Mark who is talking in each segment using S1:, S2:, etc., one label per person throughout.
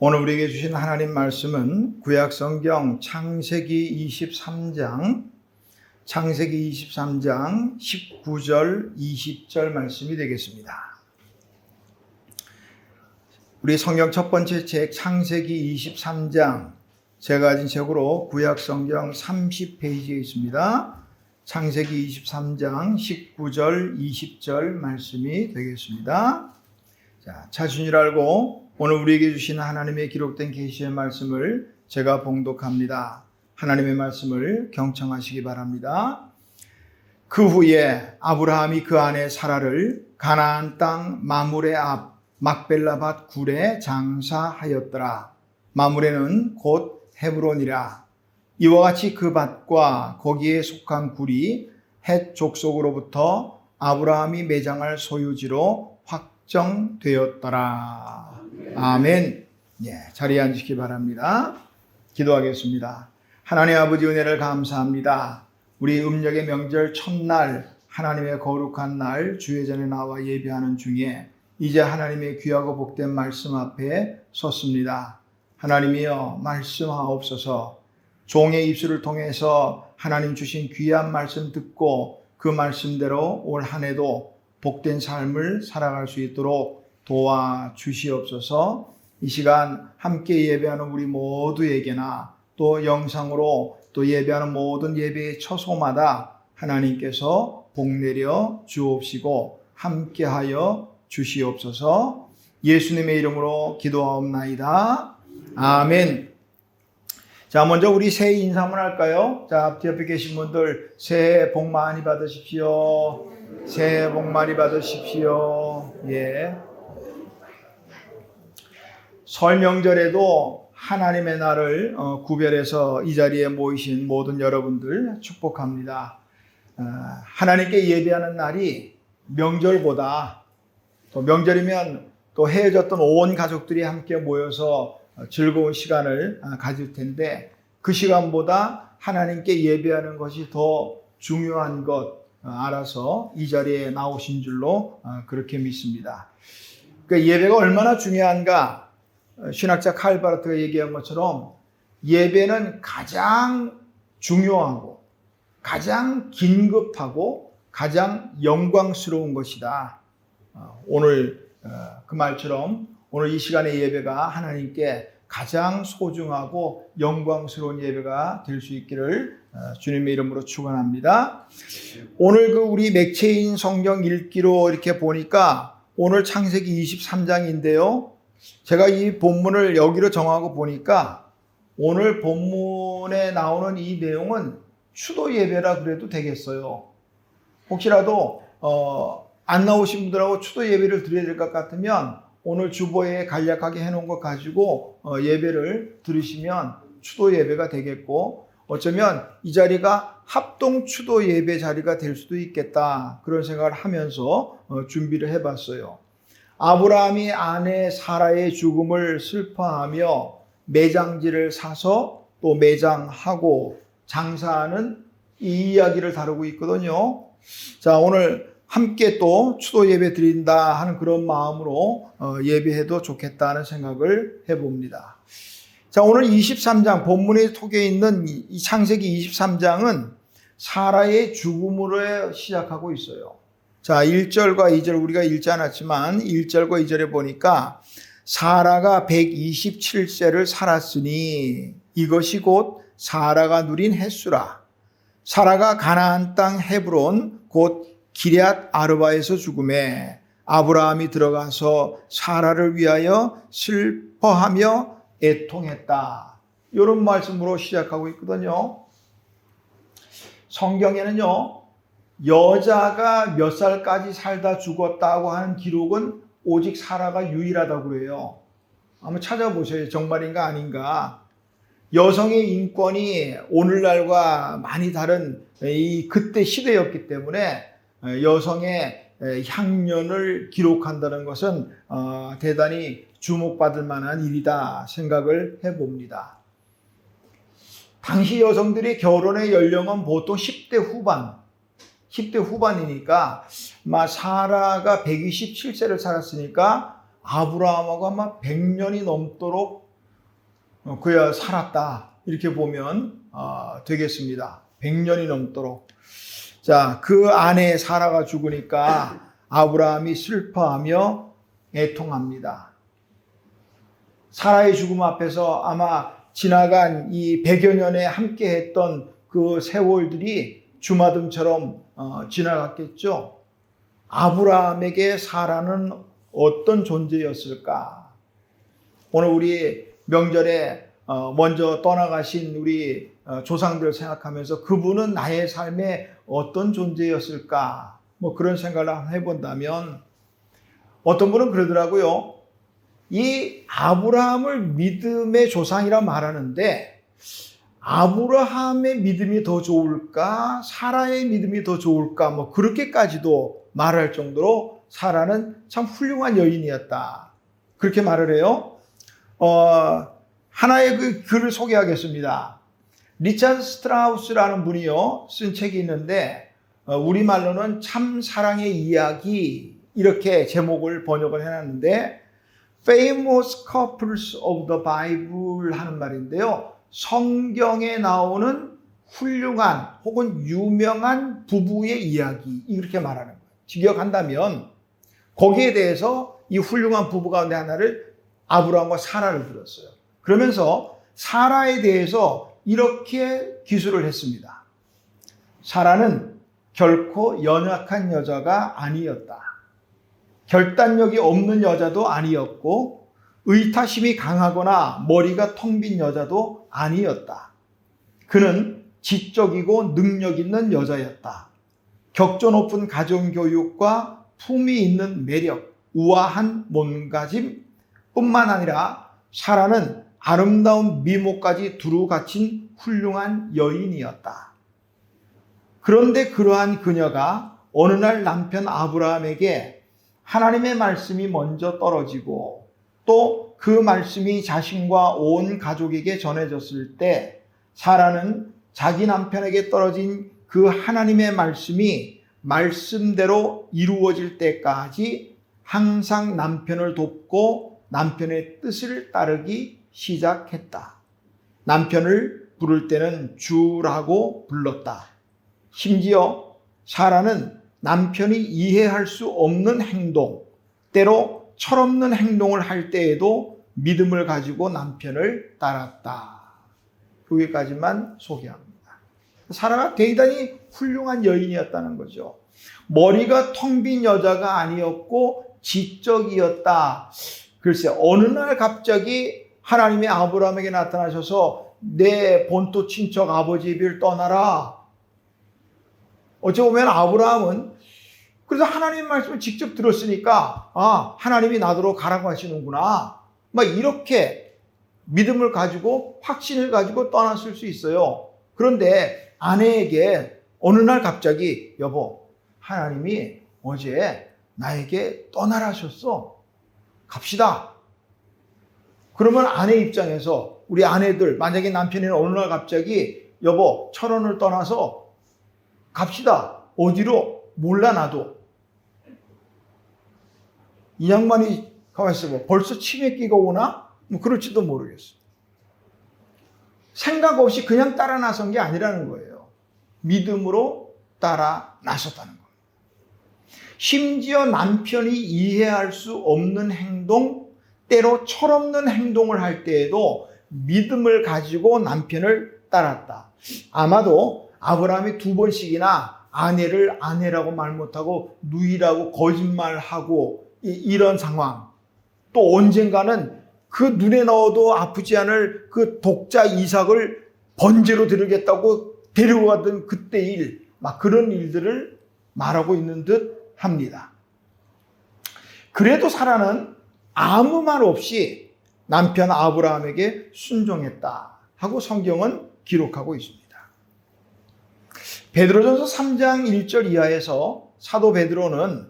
S1: 오늘 우리에게 주신 하나님 말씀은 구약성경 창세기 23장 19절 20절 말씀이 되겠습니다. 우리 성경 첫 번째 책 창세기 23장, 제가 가진 책으로 구약성경 30페이지에 있습니다. 창세기 23장 19절 20절 말씀이 되겠습니다. 자, 찾으신 줄 알고 오늘 우리에게 주신 하나님의 기록된 계시의 말씀을 제가 봉독합니다. 하나님의 말씀을 경청하시기 바랍니다. 그 후에 아브라함이 그 아내 사라를 가나안 땅 마므레 앞 막벨라밭 굴에 장사하였더라. 마므레는 곧 헤브론이라. 이와 같이 그 밭과 거기에 속한 굴이 헷 족속으로부터 아브라함이 매장할 소유지로 확정되었더라. 아멘. 자리에 앉으시기 바랍니다. 기도하겠습니다. 하나님 아버지 은혜를 감사합니다. 우리 음력의 명절 첫날, 하나님의 거룩한 날 주의 전에 나와 예배하는 중에 이제 하나님의 귀하고 복된 말씀 앞에 섰습니다. 하나님이여 말씀하옵소서. 종의 입술을 통해서 하나님 주신 귀한 말씀 듣고 그 말씀대로 올 한 해도 복된 삶을 살아갈 수 있도록 도와주시옵소서. 이 시간 함께 예배하는 우리 모두에게나 또 영상으로 또 예배하는 모든 예배의 처소마다 하나님께서 복 내려 주옵시고 함께하여 주시옵소서. 예수님의 이름으로 기도하옵나이다. 아멘. 자, 먼저 우리 새해 인사 한번 할까요? 자, 앞 옆에 계신 분들 새해 복 많이 받으십시오. 새해 복 많이 받으십시오. 설 명절에도 하나님의 날을 구별해서 이 자리에 모이신 모든 여러분들 축복합니다. 하나님께 예배하는 날이 명절보다, 또 명절이면 또 헤어졌던 온 가족들이 함께 모여서 즐거운 시간을 가질 텐데 그 시간보다 하나님께 예배하는 것이 더 중요한 것 알아서 이 자리에 나오신 줄로 그렇게 믿습니다. 그러니까 예배가 얼마나 중요한가? 신학자 칼 바르트가 얘기한 것처럼 예배는 가장 중요하고 가장 긴급하고 가장 영광스러운 것이다. 오늘 그 말처럼 오늘 이 시간의 예배가 하나님께 가장 소중하고 영광스러운 예배가 될 수 있기를 주님의 이름으로 축원합니다. 오늘 그 우리 맥체인 성경 읽기로 이렇게 보니까 오늘 창세기 23장인데요. 제가 이 본문을 여기로 정하고 보니까 오늘 본문에 나오는 이 내용은 추도 예배라 그래도 되겠어요. 혹시라도 안 나오신 분들하고 추도 예배를 드려야 될 것 같으면 오늘 주보에 간략하게 해놓은 것 가지고 예배를 들으시면 추도 예배가 되겠고, 어쩌면 이 자리가 합동 추도 예배 자리가 될 수도 있겠다, 그런 생각을 하면서 준비를 해봤어요. 아브라함이 아내 사라의 죽음을 슬퍼하며 매장지를 사서 또 매장하고 장사하는 이 이야기를 다루고 있거든요. 자, 오늘 함께 또 추도 예배 드린다 하는 그런 마음으로 예배해도 좋겠다는 생각을 해봅니다. 자, 오늘 23장 본문에 속에 있는 이 창세기 23장은 사라의 죽음으로 시작하고 있어요. 자, 1절과 2절 우리가 읽지 않았지만 1절과 2절에 보니까 사라가 127세를 살았으니 이것이 곧 사라가 누린 횟수라. 사라가 가나안 땅 헤브론 곧 기럇 아르바에서 죽음에 아브라함이 들어가서 사라를 위하여 슬퍼하며 애통했다. 이런 말씀으로 시작하고 있거든요. 성경에는요, 여자가 몇 살까지 살다 죽었다고 하는 기록은 오직 사라가 유일하다고 그래요. 한번 찾아보세요. 정말인가 아닌가. 여성의 인권이 오늘날과 많이 다른 이 그때 시대였기 때문에 여성의 향년을 기록한다는 것은 대단히 주목받을 만한 일이다 생각을 해봅니다. 당시 여성들의 결혼의 연령은 보통 10대 후반이니까 아마 사라가 127세를 살았으니까 아브라함하고 아마 100년이 넘도록 그야 살았다. 이렇게 보면 되겠습니다. 100년이 넘도록. 자, 그 아내 사라가 죽으니까 아브라함이 슬퍼하며 애통합니다. 사라의 죽음 앞에서 아마 지나간 이 100여 년에 함께 했던 그 세월들이 주마등처럼 지나갔겠죠. 아브라함에게 사라는 어떤 존재였을까? 오늘 우리 명절에 먼저 떠나가신 우리 조상들 생각하면서 그분은 나의 삶에 어떤 존재였을까? 뭐 그런 생각을 해본다면 어떤 분은 그러더라고요. 이 아브라함을 믿음의 조상이라 말하는데 아브라함의 믿음이 더 좋을까? 사라의 믿음이 더 좋을까? 뭐 그렇게까지도 말할 정도로 사라는 참 훌륭한 여인이었다. 그렇게 말을 해요. 하나의 그 글을 소개하겠습니다. 리차드 스트라우스라는 분이요 쓴 책이 있는데 우리말로는 참 사랑의 이야기 이렇게 제목을 번역을 해놨는데 Famous Couples of the Bible 하는 말인데요. 성경에 나오는 훌륭한 혹은 유명한 부부의 이야기 이렇게 말하는 거예요. 직역한다면 거기에 대해서 이 훌륭한 부부 가운데 하나를 아브라함과 사라를 들었어요. 그러면서 사라에 대해서 이렇게 기술을 했습니다. 사라는 결코 연약한 여자가 아니었다. 결단력이 없는 여자도 아니었고 의타심이 강하거나 머리가 텅 빈 여자도 아니었다. 그는 지적이고 능력 있는 여자였다. 격조 높은 가정교육과 품위 있는 매력, 우아한 몸가짐 뿐만 아니라 사라는 아름다운 미모까지 두루 갖춘 훌륭한 여인이었다. 그런데 그러한 그녀가 어느 날 남편 아브라함에게 하나님의 말씀이 먼저 떨어지고 또 그 말씀이 자신과 온 가족에게 전해졌을 때 사라는 자기 남편에게 떨어진 그 하나님의 말씀이 말씀대로 이루어질 때까지 항상 남편을 돕고 남편의 뜻을 따르기 시작했다. 남편을 부를 때는 주라고 불렀다. 심지어 사라는 남편이 이해할 수 없는 행동, 때로 철없는 행동을 할 때에도 믿음을 가지고 남편을 따랐다. 여기까지만 소개합니다. 사라가 대단히 훌륭한 여인이었다는 거죠. 머리가 텅 빈 여자가 아니었고 지적이었다. 글쎄 어느 날 갑자기 하나님이 아브라함에게 나타나셔서 내 본토 친척 아버지 집을 떠나라. 어찌 보면 아브라함은 그래서 하나님 말씀을 직접 들었으니까 하나님이 나더러 가라고 하시는구나. 막 이렇게 믿음을 가지고 확신을 가지고 떠났을 수 있어요. 그런데 아내에게 어느 날 갑자기 여보 하나님이 어제 나에게 떠나라셨어. 갑시다. 그러면 아내 입장에서 우리 아내들 만약에 남편이 어느 날 갑자기 여보 철원을 떠나서 갑시다. 어디로? 몰라 나도. 이 양반이 가만있어 봐. 벌써 치매기가 오나? 뭐 그럴지도 모르겠어. 생각 없이 그냥 따라 나선 게 아니라는 거예요. 믿음으로 따라 나섰다는 거예요. 심지어 남편이 이해할 수 없는 행동, 때로 철없는 행동을 할 때에도 믿음을 가지고 남편을 따랐다. 아마도 아브라함이 2번씩이나 아내를 아내라고 말 못하고 누이라고 거짓말하고 이런 상황. 또 언젠가는 그 눈에 넣어도 아프지 않을 그 독자 이삭을 번제로 드리겠다고 데리고 가던 그때 일, 막 그런 일들을 말하고 있는 듯 합니다. 그래도 사라는 아무 말 없이 남편 아브라함에게 순종했다 하고 성경은 기록하고 있습니다. 베드로전서 3장 1절 이하에서 사도 베드로는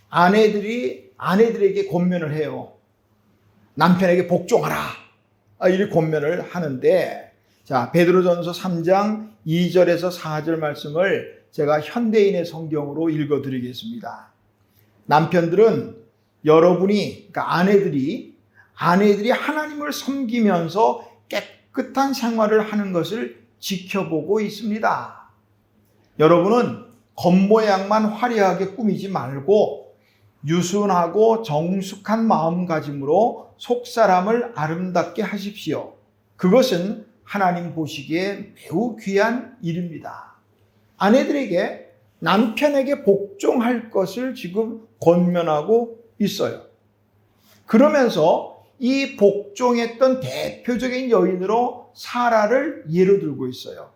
S1: 아내들에게 권면을 해요. 남편에게 복종하라. 이렇게 권면을 하는데 자, 베드로전서 3장 2절에서 4절 말씀을 제가 현대인의 성경으로 읽어드리겠습니다. 남편들은 여러분이 그러니까 아내들이 하나님을 섬기면서 깨끗한 생활을 하는 것을 지켜보고 있습니다. 여러분은 겉모양만 화려하게 꾸미지 말고 유순하고 정숙한 마음가짐으로 속사람을 아름답게 하십시오. 그것은 하나님 보시기에 매우 귀한 일입니다. 아내들에게 남편에게 복종할 것을 지금 권면하고 있어요. 그러면서 이 복종했던 대표적인 여인으로 사라를 예로 들고 있어요.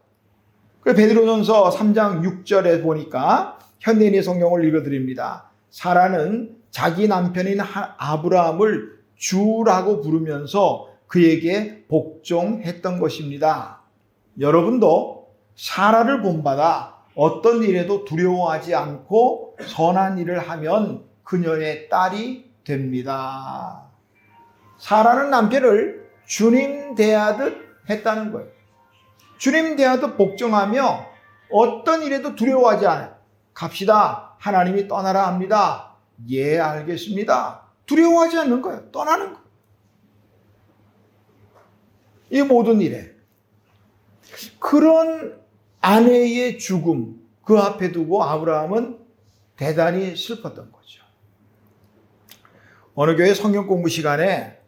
S1: 베드로전서 3장 6절에 보니까 현대인의 성경을 읽어드립니다. 사라는 자기 남편인 아브라함을 주라고 부르면서 그에게 복종했던 것입니다. 여러분도 사라를 본받아 어떤 일에도 두려워하지 않고 선한 일을 하면 그녀의 딸이 됩니다. 사라는 남편을 주님 대하듯 했다는 거예요. 주님 대하듯 복종하며 어떤 일에도 두려워하지 않아요. 갑시다. 하나님이 떠나라 합니다. 예, 알겠습니다. 두려워하지 않는 거예요. 떠나는 거예요. 이 모든 일에. 그런 아내의 죽음, 그 앞에 두고 아브라함은 대단히 슬펐던 거죠. 어느 교회 성경 공부 시간에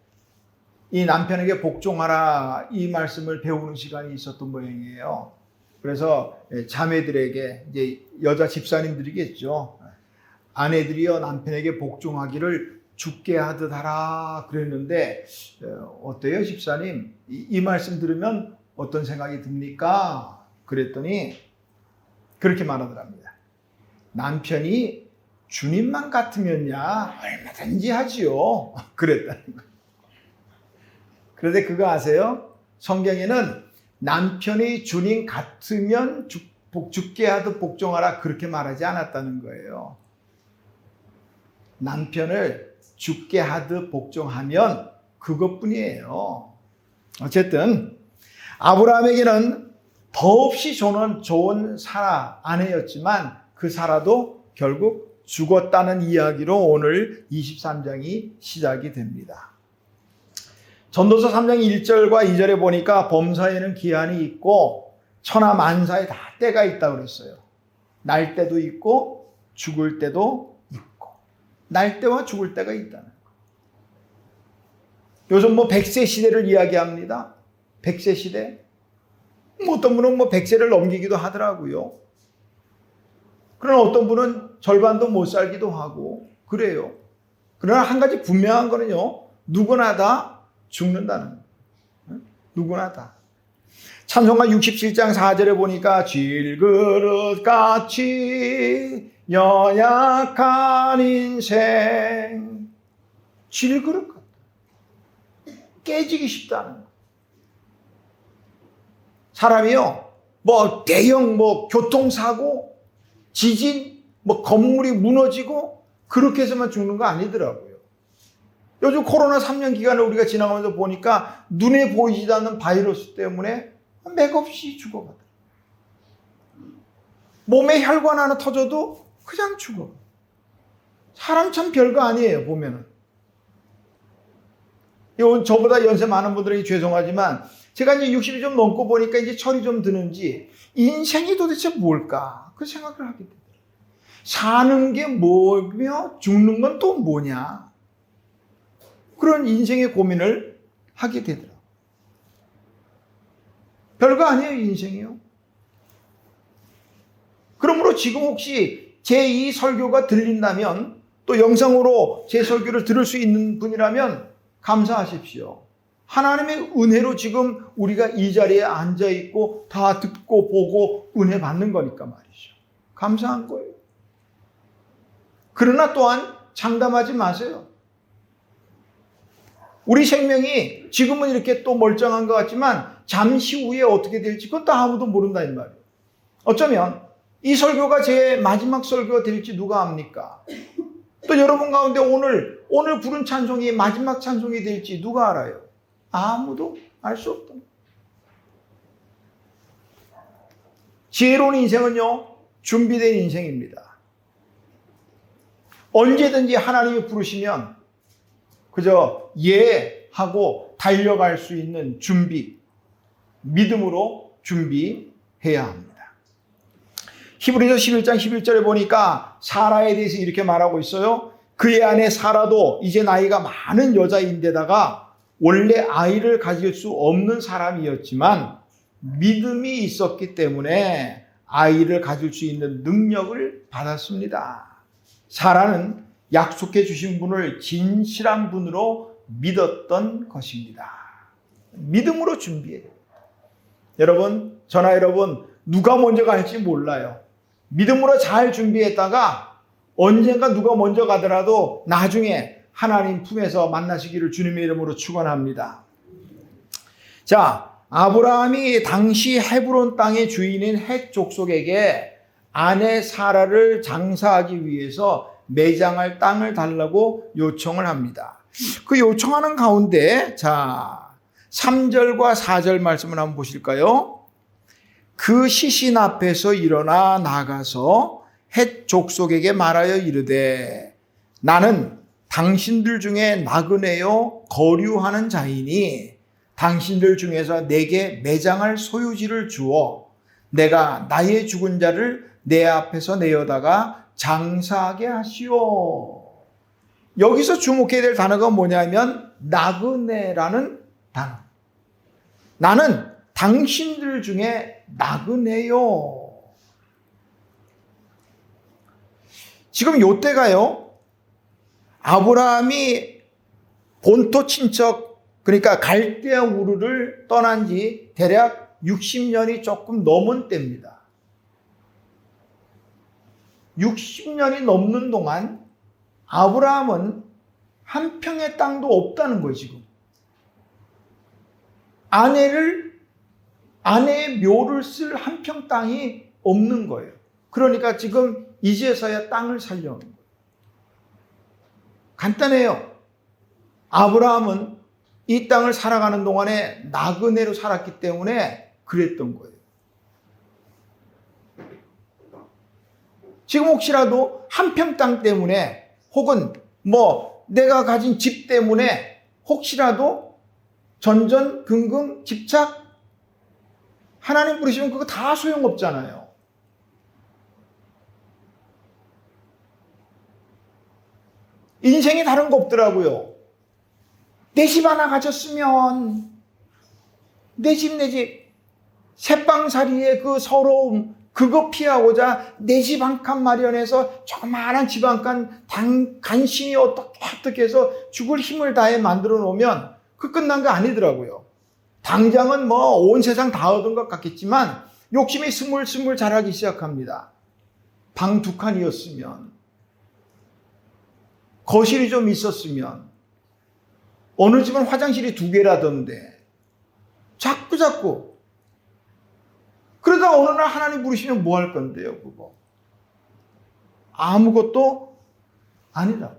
S1: 이 남편에게 복종하라 이 말씀을 배우는 시간이 있었던 모양이에요. 그래서 자매들에게, 이제 여자 집사님들이겠죠. 아내들이여 남편에게 복종하기를 죽게 하듯 하라 그랬는데, 어때요 집사님? 이 말씀 들으면 어떤 생각이 듭니까? 그랬더니 그렇게 말하더랍니다. 남편이 주님만 같으면야 얼마든지 하지요. 그랬다는 거예요. 그런데 그거 아세요? 성경에는 남편이 주님 같으면 죽게 하듯 복종하라 그렇게 말하지 않았다는 거예요. 남편을 죽게 하듯 복종하면 그것뿐이에요. 어쨌든 아브라함에게는 더없이 좋은 사라 아내였지만 그 사라도 결국 죽었다는 이야기로 오늘 23장이 시작이 됩니다. 전도서 3장 1절과 2절에 보니까 범사에는 기한이 있고 천하 만사에 다 때가 있다고 그랬어요. 날 때도 있고 죽을 때도 있고, 날 때와 죽을 때가 있다는 거예요. 요즘 100세 시대를 이야기합니다. 100세 시대. 어떤 분은 100세를 넘기기도 하더라고요. 그러나 어떤 분은 절반도 못 살기도 하고 그래요. 그러나 한 가지 분명한 거는요, 누구나 다 죽는다는 거예요. 누구나 다. 찬송가 67장 4절에 보니까 질그릇같이 연약한 인생, 질그릇 같다. 깨지기 쉽다는 거예요. 사람이요, 대형 교통사고, 지진, 건물이 무너지고 그렇게 해서만 죽는 거 아니더라고요. 요즘 코로나 3년 기간을 우리가 지나가면서 보니까 눈에 보이지도 않는 바이러스 때문에 맥없이 죽어가더라고요. 몸에 혈관 하나 터져도 그냥 죽어. 사람 참 별거 아니에요, 보면은. 저보다 연세 많은 분들에게 죄송하지만 제가 이제 60이 좀 넘고 보니까 이제 철이 좀 드는지 인생이 도대체 뭘까? 그 생각을 하게 됩니다. 사는 게 뭐며 죽는 건 또 뭐냐? 그런 인생의 고민을 하게 되더라고요. 별거 아니에요, 인생이요. 그러므로 지금 혹시 제 이 설교가 들린다면, 또 영상으로 제 설교를 들을 수 있는 분이라면 감사하십시오. 하나님의 은혜로 지금 우리가 이 자리에 앉아있고 다 듣고 보고 은혜 받는 거니까 말이죠. 감사한 거예요. 그러나 또한 장담하지 마세요. 우리 생명이 지금은 이렇게 또 멀쩡한 것 같지만 잠시 후에 어떻게 될지 그건 또 아무도 모른다 이 말이에요. 어쩌면 이 설교가 제 마지막 설교가 될지 누가 압니까? 또 여러분 가운데 오늘 부른 찬송이 마지막 찬송이 될지 누가 알아요? 아무도 알 수 없다. 지혜로운 인생은요, 준비된 인생입니다. 언제든지 하나님이 부르시면 그저 예 하고 달려갈 수 있는 준비, 믿음으로 준비해야 합니다. 히브리서 11장 11절에 보니까 사라에 대해서 이렇게 말하고 있어요. 그의 아내 사라도 이제 나이가 많은 여자인데다가 원래 아이를 가질 수 없는 사람이었지만 믿음이 있었기 때문에 아이를 가질 수 있는 능력을 받았습니다. 사라는 약속해 주신 분을 진실한 분으로 믿었던 것입니다. 믿음으로 준비해요. 여러분, 저나 여러분, 누가 먼저 갈지 몰라요. 믿음으로 잘 준비했다가 언젠가 누가 먼저 가더라도 나중에 하나님 품에서 만나시기를 주님의 이름으로 축원합니다. 자, 아브라함이 당시 헤브론 땅의 주인인 헷 족속에게 아내 사라를 장사하기 위해서 매장할 땅을 달라고 요청을 합니다. 그 요청하는 가운데 자 3절과 4절 말씀을 한번 보실까요? 그 시신 앞에서 일어나 나가서 헷 족속에게 말하여 이르되 나는 당신들 중에 나그네요 거류하는 자이니 당신들 중에서 내게 매장할 소유지를 주어 내가 나의 죽은 자를 내 앞에서 내어다가 장사하게 하시오. 여기서 주목해야 될 단어가 뭐냐면 나그네라는 단어. 나는 당신들 중에 나그네요. 지금 요때가요. 아브라함이 본토 친척 그러니까 갈대아 우르를 떠난 지 대략 60년이 조금 넘은 때입니다. 60년이 넘는 동안 아브라함은 한 평의 땅도 없다는 거예요, 지금. 아내의 묘를 쓸 한 평 땅이 없는 거예요. 그러니까 지금 이제서야 땅을 살려는 거예요. 간단해요. 아브라함은 이 땅을 살아가는 동안에 나그네로 살았기 때문에 그랬던 거예요. 지금 혹시라도 한 평 땅 때문에 혹은 내가 가진 집 때문에 혹시라도 전전긍긍 집착 하나님 부르시면 그거 다 소용없잖아요. 인생이 다른 거 없더라고요. 내 집 하나 가졌으면 내 집 새빵살이의 그 서러움 그거 피하고자 내 집 한 칸 마련해서 조그마한 집 한 칸 간신히 어떻게 해서 죽을 힘을 다해 만들어 놓으면 그 끝난 거 아니더라고요. 당장은 온 세상 다 얻은 것 같겠지만 욕심이 스물스물 자라기 시작합니다. 방 2칸이었으면 거실이 좀 있었으면 어느 집은 화장실이 2개라던데 자꾸 그러다 어느 날 하나님 부르시면 뭐 할 건데요, 그거? 아무것도 아니다.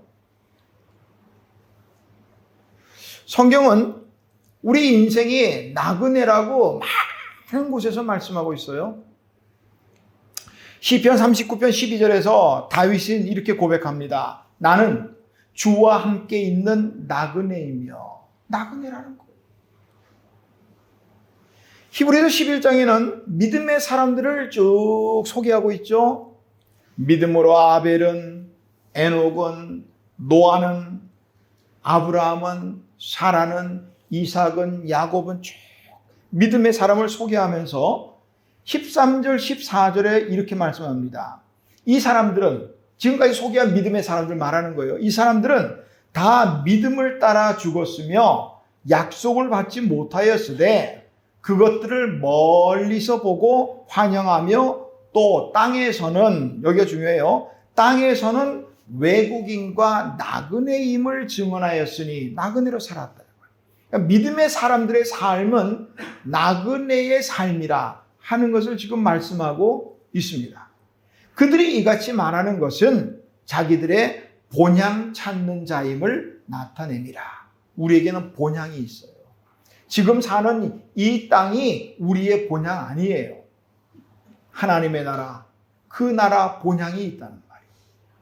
S1: 성경은 우리 인생이 나그네라고 많은 곳에서 말씀하고 있어요. 시편 39편 12절에서 다윗은 이렇게 고백합니다. 나는 주와 함께 있는 나그네이며 나그네라는 거. 히브리서 11장에는 믿음의 사람들을 쭉 소개하고 있죠. 믿음으로 아벨은, 에녹은, 노아는, 아브라함은, 사라는, 이삭은, 야곱은 쭉 믿음의 사람을 소개하면서 13절, 14절에 이렇게 말씀합니다. 이 사람들은 지금까지 소개한 믿음의 사람들 말하는 거예요. 이 사람들은 다 믿음을 따라 죽었으며 약속을 받지 못하였으되 그것들을 멀리서 보고 환영하며 또 땅에서는 여기가 중요해요. 땅에서는 외국인과 나그네임을 증언하였으니 나그네로 살았다. 그러니까 믿음의 사람들의 삶은 나그네의 삶이라 하는 것을 지금 말씀하고 있습니다. 그들이 이같이 말하는 것은 자기들의 본향 찾는 자임을 나타냅니다. 우리에게는 본향이 있어요. 지금 사는 이 땅이 우리의 본향 아니에요. 하나님의 나라, 그 나라 본향이 있다는 말이에요.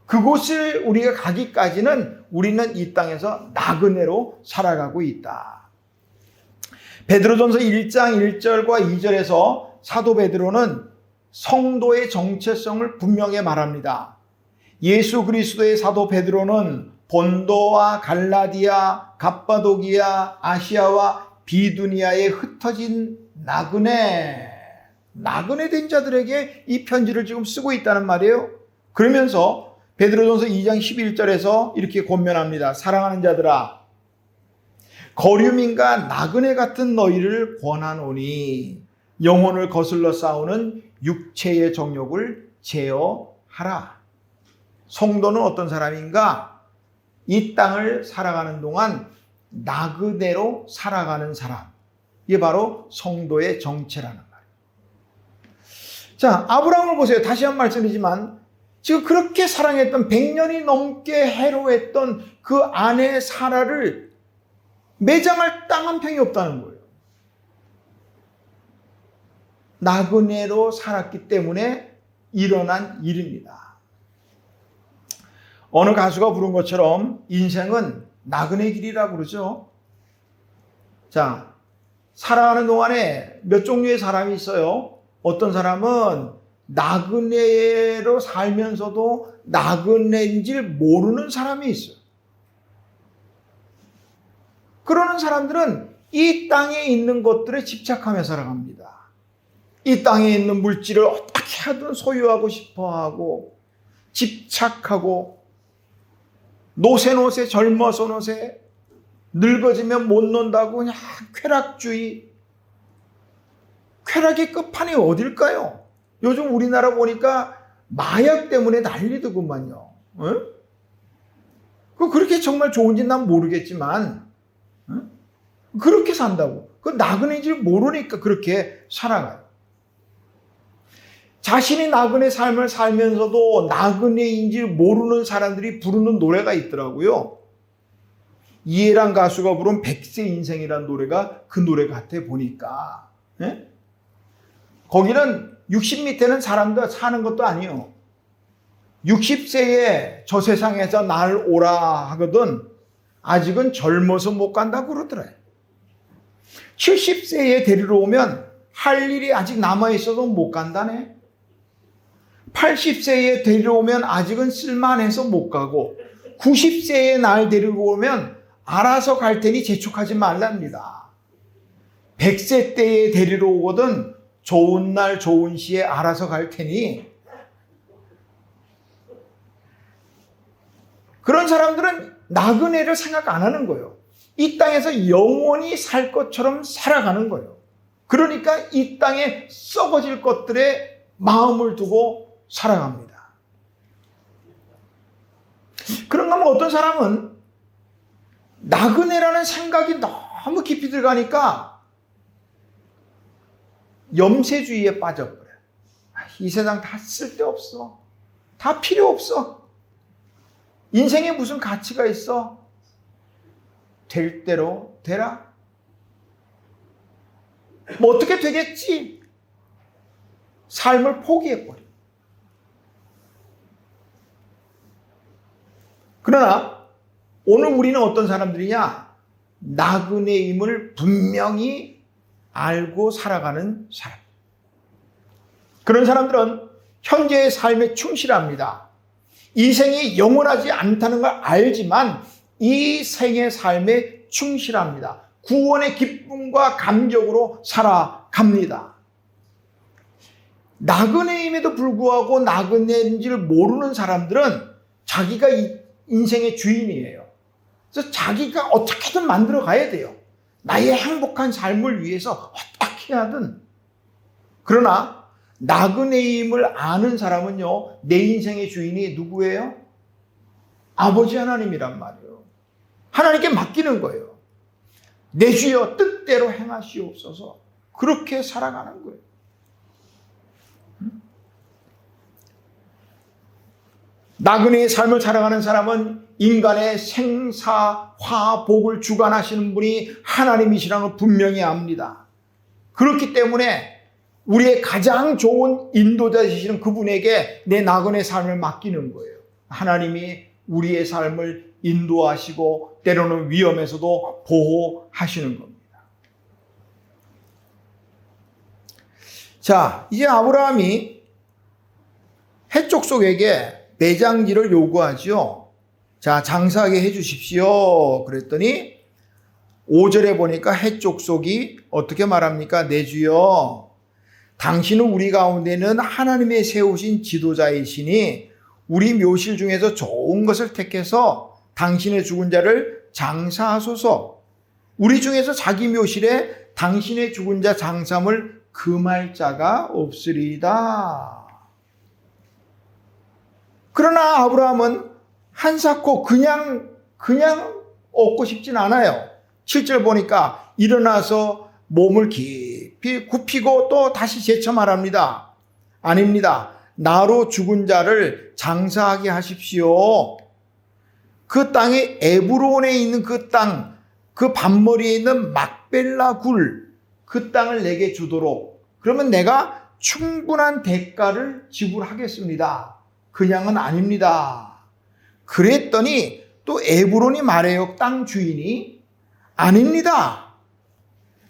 S1: 그곳을 우리가 가기까지는 우리는 이 땅에서 나그네로 살아가고 있다. 베드로전서 1장 1절과 2절에서 사도 베드로는 성도의 정체성을 분명히 말합니다. 예수 그리스도의 사도 베드로는 본도와 갈라디아, 갑바도기아, 아시아와 비두니아에 흩어진 나그네 된 자들에게 이 편지를 지금 쓰고 있다는 말이에요. 그러면서 베드로전서 2장 11절에서 이렇게 권면합니다. 사랑하는 자들아, 거류민과 나그네 같은 너희를 권하노니 영혼을 거슬러 싸우는 육체의 정욕을 제어하라. 성도는 어떤 사람인가? 이 땅을 살아가는 동안 나그네로 살아가는 사람. 이게 바로 성도의 정체라는 말이에요. 자, 아브라함을 보세요. 다시 한 말씀이지만 지금 그렇게 사랑했던 100년이 넘게 해로했던 그 아내 사라를 매장할 땅 한 평이 없다는 거예요. 나그네로 살았기 때문에 일어난 일입니다. 어느 가수가 부른 것처럼 인생은 나그네 길이라고 그러죠. 자, 살아가는 동안에 몇 종류의 사람이 있어요. 어떤 사람은 나그네로 살면서도 나그네인 줄 모르는 사람이 있어요. 그러는 사람들은 이 땅에 있는 것들에 집착하며 살아갑니다. 이 땅에 있는 물질을 어떻게 하든 소유하고 싶어하고 집착하고 노세 젊어서 노세 늙어지면 못 논다고 그냥 쾌락주의. 쾌락의 끝판이 어딜까요? 요즘 우리나라 보니까 마약 때문에 난리더구만요. 응? 그렇게 정말 좋은지 난 모르겠지만 응? 그렇게 산다고. 그 나그네인지 모르니까 그렇게 살아가요. 자신이 나그네 삶을 살면서도 나그네인지 모르는 사람들이 부르는 노래가 있더라고요. 이해란 가수가 부른 100세 인생이라는 노래가 그 노래 같아 보니까. 예? 거기는 60 밑에는 사람도 사는 것도 아니에요. 60세에 저 세상에서 날 오라 하거든 아직은 젊어서 못 간다고 그러더래. 70세에 데리러 오면 할 일이 아직 남아있어도 못 간다네. 80세에 데려오면 아직은 쓸만해서 못 가고 90세에 날 데리고 오면 알아서 갈 테니 재촉하지 말랍니다. 100세 때에 데리러 오거든 좋은 날 좋은 시에 알아서 갈 테니. 그런 사람들은 나그네를 생각 안 하는 거예요. 이 땅에서 영원히 살 것처럼 살아가는 거예요. 그러니까 이 땅에 썩어질 것들에 마음을 두고 살아갑니다. 그런가 하면 어떤 사람은 나그네라는 생각이 너무 깊이 들어가니까 염세주의에 빠져버려요. 이 세상 다 쓸데없어. 다 필요 없어. 인생에 무슨 가치가 있어? 될 대로 되라. 뭐 어떻게 되겠지? 삶을 포기해버려. 그러나 오늘 우리는 어떤 사람들이냐? 나그네임을 분명히 알고 살아가는 사람. 그런 사람들은 현재의 삶에 충실합니다. 이 생이 영원하지 않다는 걸 알지만 이 생의 삶에 충실합니다. 구원의 기쁨과 감격으로 살아갑니다. 나그네임에도 불구하고 나그네인지를 모르는 사람들은 자기가 인생의 주인이에요. 그래서 자기가 어떻게든 만들어 가야 돼요. 나의 행복한 삶을 위해서 어떻게 하든. 그러나 나그네임을 아는 사람은요, 내 인생의 주인이 누구예요? 아버지 하나님이란 말이에요. 하나님께 맡기는 거예요. 내 주여 뜻대로 행하시옵소서. 그렇게 살아가는 거예요. 나그네의 삶을 살아가는 사람은 인간의 생사, 화복을 주관하시는 분이 하나님이시라는 걸 분명히 압니다. 그렇기 때문에 우리의 가장 좋은 인도자이시는 그분에게 내 나그네 삶을 맡기는 거예요. 하나님이 우리의 삶을 인도하시고 때로는 위험에서도 보호하시는 겁니다. 자, 이제 아브라함이 헷족속에게 매장지를 요구하죠. 자, 장사하게 해주십시오. 그랬더니 5절에 보니까 헷족속이 어떻게 말합니까? 내 주여, 당신은 우리 가운데는 하나님의 세우신 지도자이시니 우리 묘실 중에서 좋은 것을 택해서 당신의 죽은 자를 장사하소서. 우리 중에서 자기 묘실에 당신의 죽은 자 장사함을 금할 자가 없으리이다. 그러나 아브라함은 한사코 그냥 얻고 싶진 않아요. 7절 보니까 일어나서 몸을 깊이 굽히고 또 다시 재쳐 말합니다. 아닙니다. 나로 죽은 자를 장사하게 하십시오. 그 땅에 에브론에 있는 그 땅, 그 반머리에 있는 막벨라 굴, 그 땅을 내게 주도록. 그러면 내가 충분한 대가를 지불하겠습니다. 그냥은 아닙니다. 그랬더니 또 에브론이 말해요. 땅 주인이 아닙니다.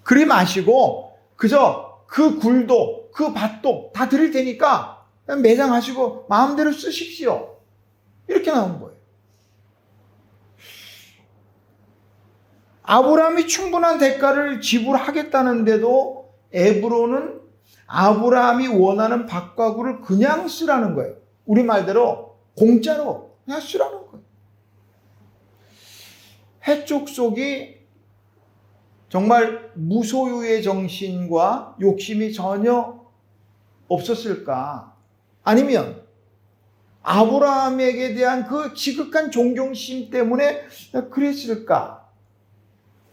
S1: 그리 마시고 그저 그 굴도 그 밭도 다 드릴 테니까 그냥 매장하시고 마음대로 쓰십시오. 이렇게 나온 거예요. 아브라함이 충분한 대가를 지불하겠다는데도 에브론은 아브라함이 원하는 밭과 굴을 그냥 쓰라는 거예요. 우리말대로 공짜로 그냥 쓰라는 거예요. 헷족속이 정말 무소유의 정신과 욕심이 전혀 없었을까? 아니면 아브라함에게 대한 그 지극한 존경심 때문에 그랬을까?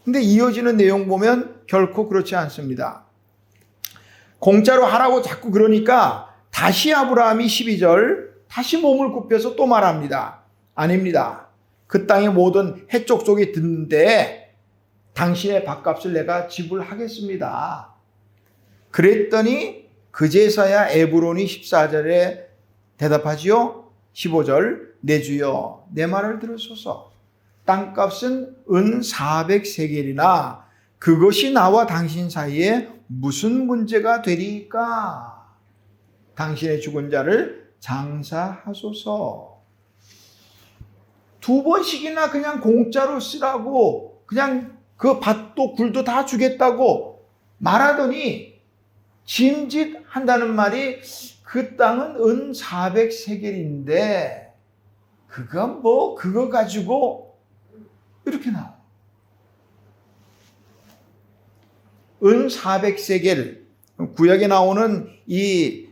S1: 근데 이어지는 내용 보면 결코 그렇지 않습니다. 공짜로 하라고 자꾸 그러니까 다시 아브라함이 12절 다시 몸을 굽혀서 또 말합니다. 아닙니다. 그 땅의 모든 헷족속이 듣는데 당신의 밭값을 내가 지불하겠습니다. 그랬더니 그제서야 에브론이 14절에 대답하지요. 15절 내 주여 내 말을 들으소서. 땅값은 은 400세겔이나 그것이 나와 당신 사이에 무슨 문제가 되리까? 당신의 죽은 자를 장사하소서. 2번씩이나 그냥 공짜로 쓰라고 그냥 그 밭도 굴도 다 주겠다고 말하더니 짐짓한다는 말이 그 땅은 은 400세겔인데 그거 가지고 이렇게 나와. 은 400세겔 구약에 나오는 이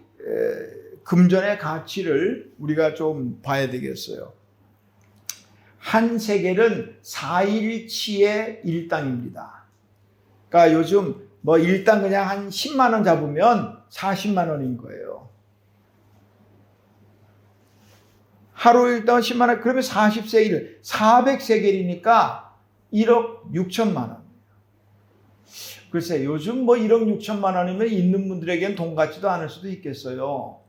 S1: 금전의 가치를 우리가 좀 봐야 되겠어요. 한 세겔은 4일치의 일당입니다. 그러니까 요즘 뭐 일당 그냥 한 10만 원 잡으면 40만 원인 거예요. 하루 일당 10만 원, 그러면 40세겔, 400세겔이니까 1억 6천만 원. 글쎄, 요즘 뭐 1억 6천만 원이면 있는 분들에게는 돈 같지도 않을 수도 있겠어요.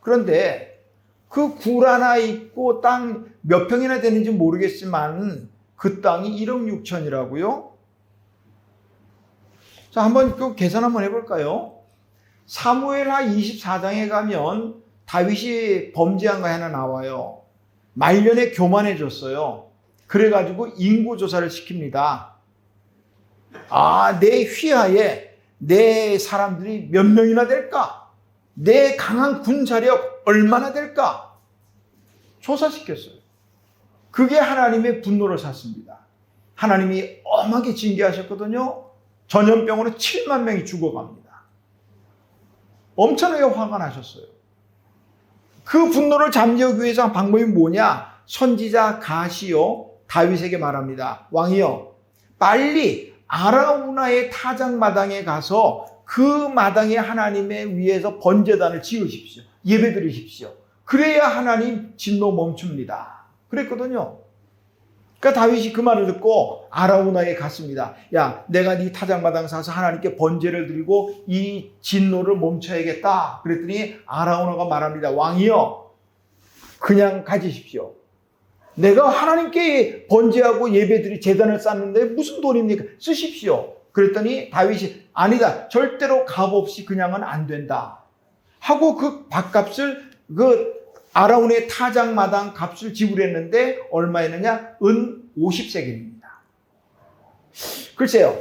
S1: 그런데 그 굴 하나 있고 땅 몇 평이나 되는지 모르겠지만 그 땅이 1억 6천이라고요? 자, 한번 그 계산 한번 해볼까요? 사무엘하 24장에 가면 다윗이 범죄한 거 하나 나와요. 말년에 교만해졌어요. 그래가지고 인구조사를 시킵니다. 내 휘하에 내 사람들이 몇 명이나 될까? 내 강한 군사력 얼마나 될까? 조사시켰어요. 그게 하나님의 분노를 샀습니다. 하나님이 엄하게 징계하셨거든요. 전염병으로 7만 명이 죽어갑니다. 엄청나게 화가 나셨어요. 그 분노를 잠재우기 위해서 한 방법이 뭐냐? 선지자 가시요 다윗에게 말합니다. 왕이여, 빨리 아라우나의 타작마당에 가서 그 마당에 하나님의 위에서 번제단을 지으십시오. 예배드리십시오. 그래야 하나님 진노 멈춥니다. 그랬거든요. 그러니까 다윗이 그 말을 듣고 아라우나에 갔습니다. 야, 내가 네 타작마당 사서 하나님께 번제를 드리고 이 진노를 멈춰야겠다. 그랬더니 아라우나가 말합니다. 왕이여, 그냥 가지십시오. 내가 하나님께 번제하고 예배드리 재단을 쌓는데 무슨 돈입니까? 쓰십시오. 그랬더니 다윗이 아니다. 절대로 값없이 그냥은 안 된다. 하고 그 밥값을 그 아라운의 타작마당 값을 지불했는데 얼마였느냐? 은 50세겔입니다. 글쎄요.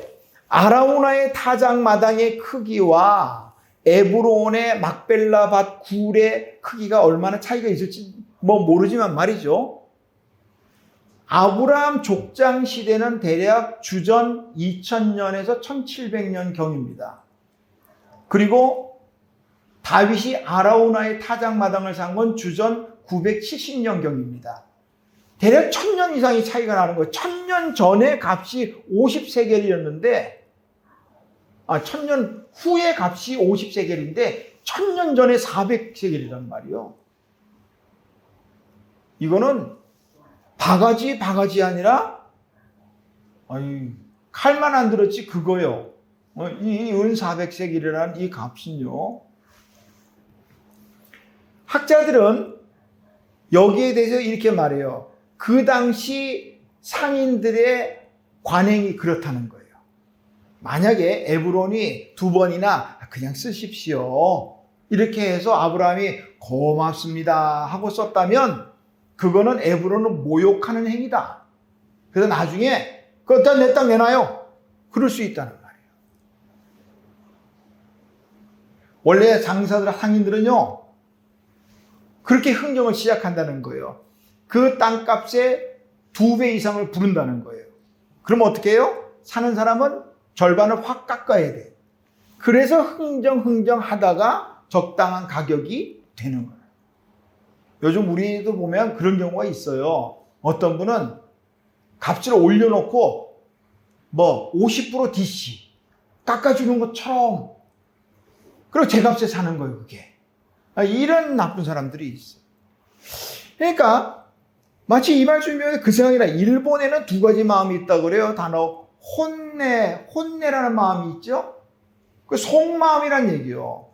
S1: 아라우나의 타작마당의 크기와 에브론의 막벨라밭 굴의 크기가 얼마나 차이가 있을지 모르지만 말이죠. 아브라함 족장 시대는 대략 주전 2000년에서 1700년 경입니다. 그리고 다윗이 아라우나의 타작마당을 산 건 주전 970년 경입니다. 대략 1000년 이상의 차이가 나는 거예요. 1000년 전에 값이 50세겔이었는데 1000년 후의 값이 50세겔인데 1000년 전에 400세겔이란 말이요. 이거는 바가지 아니라 칼만 안 들었지 그거요. 이 은 400세겔이라는 이 값은요. 학자들은 여기에 대해서 이렇게 말해요. 그 당시 상인들의 관행이 그렇다는 거예요. 만약에 에브론이 2번이나 그냥 쓰십시오. 이렇게 해서 아브라함이 고맙습니다 하고 썼다면 그거는 에브론을 모욕하는 행위다. 그래서 나중에 그거 내 땅 내놔요. 그럴 수 있다는 말이에요. 원래 장사들 상인들은요. 그렇게 흥정을 시작한다는 거예요. 그 땅값의 2배 이상을 부른다는 거예요. 그럼 어떻게 해요? 사는 사람은 절반을 확 깎아야 돼. 그래서 흥정하다가 적당한 가격이 되는 거예요. 요즘 우리도 보면 그런 경우가 있어요. 어떤 분은 값을 올려놓고 50% DC 깎아주는 것처럼 그리고 제 값에 사는 거예요. 그게. 이런 나쁜 사람들이 있어요. 그러니까 마치 이 말씀에 그 생각이 나. 일본에는 2가지 마음이 있다고 그래요. 단어 혼내라는 마음이 있죠. 그 속마음이란 얘기요.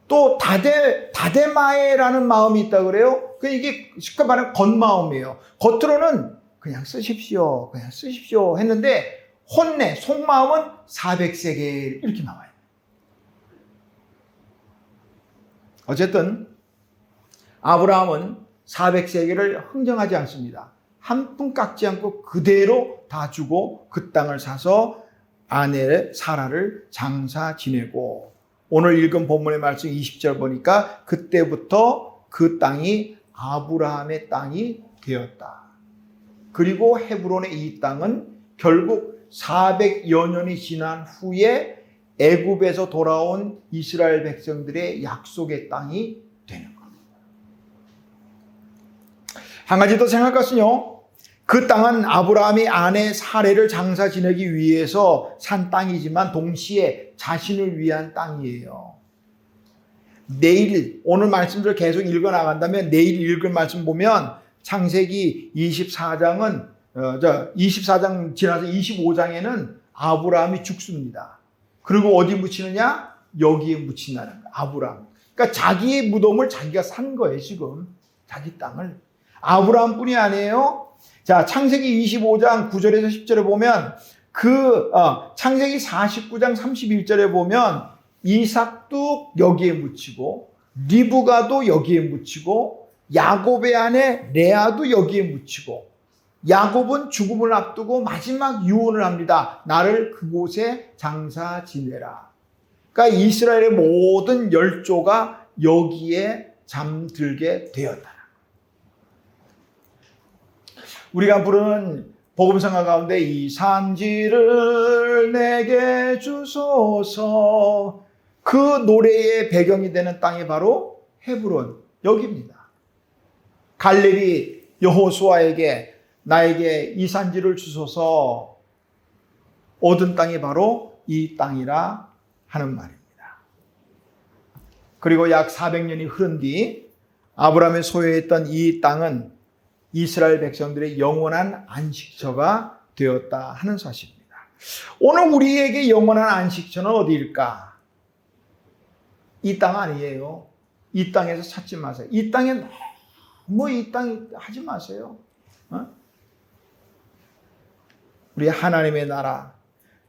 S1: 또 다데마에라는 마음이 있다고 그래요. 이게 쉽게 말하면 겉마음이에요. 겉으로는 그냥 쓰십시오 했는데 혼내 속마음은 400세겔 이렇게 나와요. 어쨌든 아브라함은 400세겔을 흥정하지 않습니다. 한 푼 깎지 않고 그대로 다 주고 그 땅을 사서 아내 사라를 장사 지내고 오늘 읽은 본문의 말씀 20절 보니까 그때부터 그 땅이 아브라함의 땅이 되었다. 그리고 헤브론의 이 땅은 결국 400여 년이 지난 후에 애굽에서 돌아온 이스라엘 백성들의 약속의 땅이 되는 겁니다. 한 가지 더 생각할 것은요. 그 땅은 아브라함이 아내 사레를 장사 지내기 위해서 산 땅이지만 동시에 자신을 위한 땅이에요. 내일 오늘 말씀들 계속 읽어 나간다면 내일 읽을 말씀 보면 창세기 24장은 24장 지나서 25장에는 아브라함이 죽습니다. 그리고 어디 묻히느냐? 여기에 묻힌다는 거예요. 아브라함. 그러니까 자기의 무덤을 자기가 산 거예요, 지금. 자기 땅을. 아브라함뿐이 아니에요. 자, 창세기 25장 9절에서 10절에 보면 창세기 49장 31절에 보면 이삭도 여기에 묻히고 리브가도 여기에 묻히고 야곱의 아내 레아도 여기에 묻히고 야곱은 죽음을 앞두고 마지막 유언을 합니다. 나를 그곳에 장사 지내라. 그러니까 이스라엘의 모든 열조가 여기에 잠들게 되었다. 우리가 부르는 복음성가 가운데 이 산지를 내게 주소서 그 노래의 배경이 되는 땅이 바로 헤브론 여기입니다. 갈렙이 여호수아에게 나에게 이 산지를 주소서 얻은 땅이 바로 이 땅이라 하는 말입니다. 그리고 약 400년이 흐른 뒤 아브라함이 소유했던 이 땅은 이스라엘 백성들의 영원한 안식처가 되었다 하는 사실입니다. 오늘 우리에게 영원한 안식처는 어디일까? 이 땅 아니에요. 이 땅에서 찾지 마세요. 이 땅에 이 땅 하지 마세요. 우리 하나님의 나라.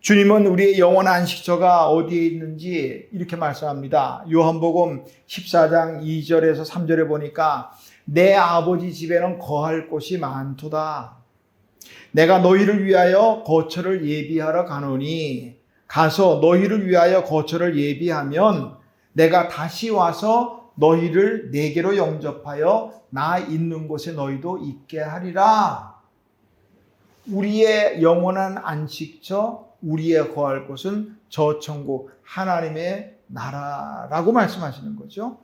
S1: 주님은 우리의 영원한 안식처가 어디에 있는지 이렇게 말씀합니다. 요한복음 14장 2절에서 3절에 보니까 내 아버지 집에는 거할 곳이 많도다. 내가 너희를 위하여 거처를 예비하러 가노니 가서 너희를 위하여 거처를 예비하면 내가 다시 와서 너희를 내게로 영접하여 나 있는 곳에 너희도 있게 하리라. 우리의 영원한 안식처, 우리의 거할 곳은 저 천국 하나님의 나라라고 말씀하시는 거죠.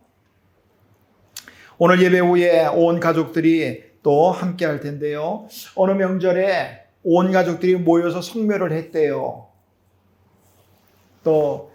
S1: 오늘 예배 후에 온 가족들이 또 함께 할 텐데요. 어느 명절에 온 가족들이 모여서 성묘를 했대요. 또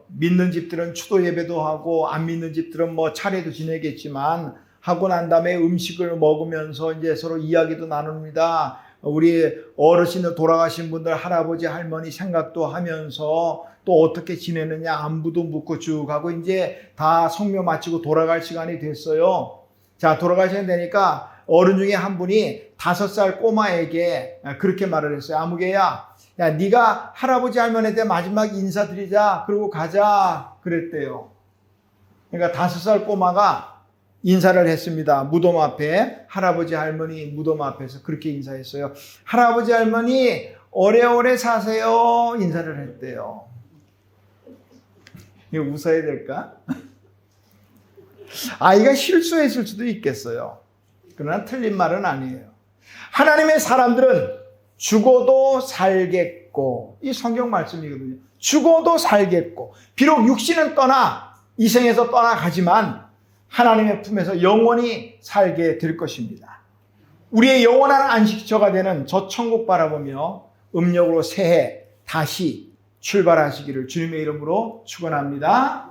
S1: 믿는 집들은 추도 예배도 하고 안 믿는 집들은 차례도 지내겠지만 하고 난 다음에 음식을 먹으면서 이제 서로 이야기도 나눕니다. 우리 어르신들 돌아가신 분들 할아버지 할머니 생각도 하면서 또 어떻게 지내느냐 안부도 묻고 쭉 하고 이제 다 성묘 마치고 돌아갈 시간이 됐어요. 자, 돌아가셔야 되니까 어른 중에 한 분이 5살 꼬마에게 그렇게 말을 했어요. 아무개야, 야, 네가 할아버지 할머니한테 마지막 인사드리자. 그러고 가자. 그랬대요. 그러니까 5살 꼬마가 인사를 했습니다. 무덤 앞에 할아버지 할머니 무덤 앞에서 그렇게 인사했어요. 할아버지 할머니 오래오래 사세요. 인사를 했대요. 이거 웃어야 될까? 아이가 실수했을 수도 있겠어요. 그러나 틀린 말은 아니에요. 하나님의 사람들은 죽어도 살겠고, 이 성경 말씀이거든요. 죽어도 살겠고, 비록 육신은 이 생에서 떠나가지만 하나님의 품에서 영원히 살게 될 것입니다. 우리의 영원한 안식처가 되는 저 천국 바라보며 음력으로 새해 다시 출발하시기를 주님의 이름으로 축원합니다.